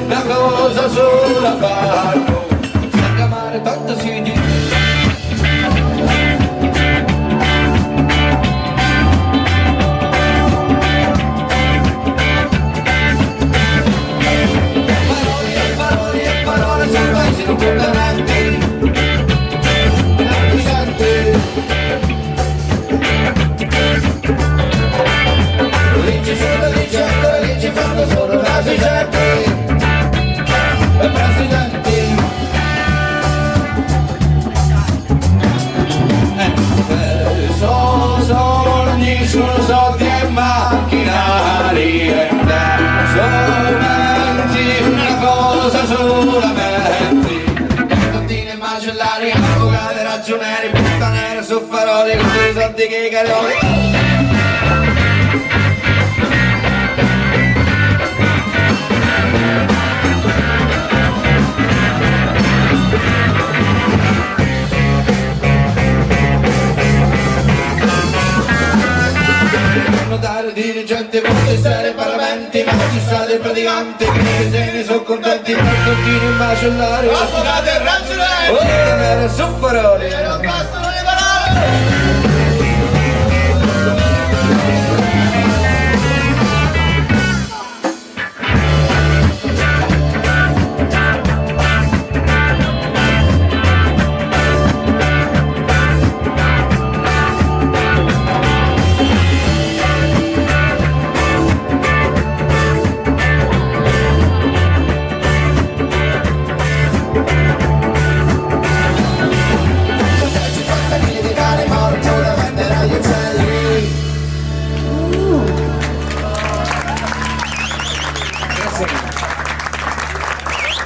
una cosa sola farlo, senza amare tanto si dice. Parole e parole salvaggi non condanati, leggi solo leggi ancora leggi fanno solo casi certi e presidenti sono sogni, sono soldi e macchinari e solamente una cosa solamente cantine, macellari, avvocati, ragionieri, puttanere, soffaroli con i soldi che i caroli. Dirigenti, ministeri, parlamenti, magistrati e praticanti, che se ne sono contenti, marcottini e macellari, avvocati e ragionieri, puttanere e soffaroli, e non bastano le parole. Grazie.